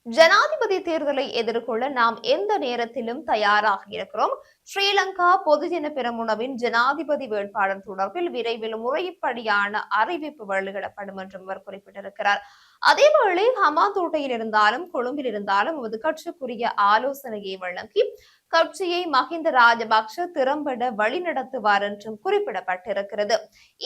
ஜனாதிபதி தேர்தலை எதிர்கொள்ள நாம் எந்த நேரத்திலும் தயாராக இருக்கிறோம். ஸ்ரீலங்கா பொதுஜன பெரமுனவின் ஜனாதிபதி வேட்பாளர் தொடர்பில் விரைவில் முறைப்படியான அறிவிப்பு வெளியிடப்படும் என்றும் அவர் குறிப்பிட்டிருக்கிறார். அதேவேளை ஹமாந்தோட்டையில் இருந்தாலும் கொழும்பில் இருந்தாலும் நமது கட்சிக்குரிய ஆலோசனையை வழங்கி கட்சியை மஹிந்த ராஜபக்ஷ திறம்பட வழிநடத்துவார் என்றும் குறிப்பிடப்பட்டிருக்கிறது.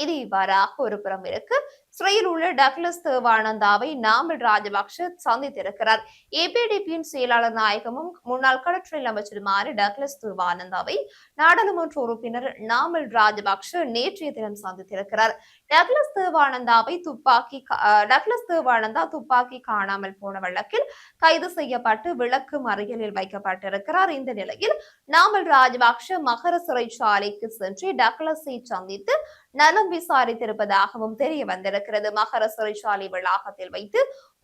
இது இவ்வாறாக ஒரு புறம் இருக்கு. சிறையில் உள்ள டக்ளஸ் தேவானந்தாவை நாமல் ராஜபக்ஷ சந்தித்திருக்கிறார். ஏபிடிபியின் செயலாளர் நாயகமும் முன்னாள் கடற்றொழில் அமைச்சருமான டக்ளஸ் தேவானந்தாவை நாடாளுமன்ற உறுப்பினர் நாமல் ராஜபக்ஷ நேற்றைய தினம் சந்தித்திருக்கிறார். டக்ளஸ் தேவானந்தா துப்பாக்கி காணாமல் போன வழக்கில் கைது செய்யப்பட்டு விளக்கு மறியலில் வைக்கப்பட்டிருக்கிறார். இந்த நிலையில் நாமல் ராஜபக்ஷ மகர சிறைச்சாலைக்கு சென்று டக்ளஸை சந்தித்து நலம் விசாரித்திருப்பதாகவும் தெரிய வந்திருக்கிறது. மகர சிறைச்சாலை வளாகத்தில் வைத்து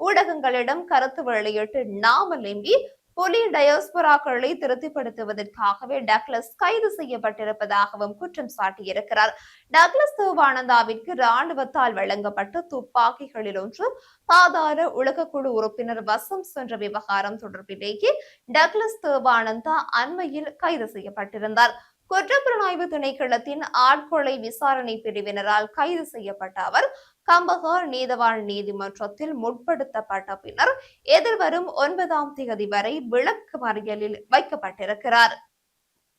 ஊடகங்களிடம் கருத்து வெளியிட்டு நாமல் எம்பி புலி டயோஸ்பராக்களை திருப்திப்படுத்துவதற்காகவே டக்ளஸ் கைது செய்யப்பட்டிருப்பதாகவும் குற்றம் சாட்டியிருக்கிறார். டக்ளஸ் தேவானந்தாவிற்கு ராணுவத்தால் வழங்கப்பட்ட துப்பாக்கிகளில் ஒன்று பாதாள உலகக்குழு உறுப்பினர் வசம் சென்ற விவகாரம் தொடர்பிலேயே டக்ளஸ் தேவானந்தா அண்மையில் கைது செய்யப்பட்டிருந்தார். குற்றப்புலனாய்வு திணைக்களத்தின் ஆட்கொலை விசாரணை பிரிவினரால் கைது செய்யப்பட்ட அவர் கம்பஹா நீதவான் நீதிமன்றத்தில் முற்படுத்தப்பட்ட பின்னர் எதிர்வரும் 9ஆம் தேதி வரை விளக்கு மறியலில் வைக்கப்பட்டிருக்கிறார்.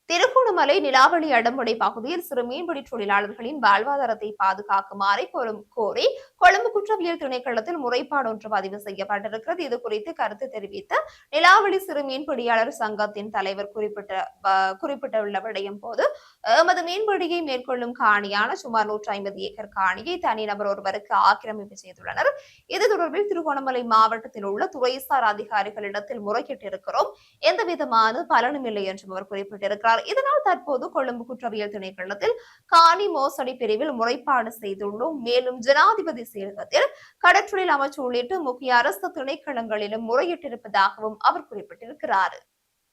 திருகோணமலை நிலாவளி அடம்புடை பகுதியில் சிறு மீன்பிடி தொழிலாளர்களின் வாழ்வாதாரத்தை பாதுகாக்குமாறு கோரி கொழும்பு குற்றவியல் திணைக்களத்தில் முறைப்பாடு ஒன்று பதிவு செய்யப்பட்டிருக்கிறது. இது குறித்து கருத்து தெரிவித்த நிலாவளி சிறு மீன்பிடியாளர் சங்கத்தின் தலைவர் குறிப்பிட்டுள்ள விடயம் போது எமது மீன்பிடியை மேற்கொள்ளும் காணியான சுமார் 150 ஏக்கர் காணியை தனிநபர் ஒருவருக்கு ஆக்கிரமிப்பு செய்துள்ளனர். இது தொடர்பில் திருகோணமலை மாவட்டத்தில் உள்ள துறைசார் அதிகாரிகளிடத்தில் முறையிட்டிருக்கிறோம். எந்தவிதமான பலனும் இல்லை என்றும் அவர் குறிப்பிட்டிருக்கிறார். இதனால் தற்போது கொழும்பு குற்றவியல் திணைக்களத்தில் காணி மோசடி பிரிவில் முறைப்பாடு செய்துள்ளோம். மேலும் ஜனாதிபதி செயலகத்தில் கடற்றொழில் அமைச்சு உள்ளிட்ட முக்கிய அரசு திணைக்களங்களிலும் முறையிட்டிருப்பதாகவும் அவர் குறிப்பிட்டிருக்கிறார்.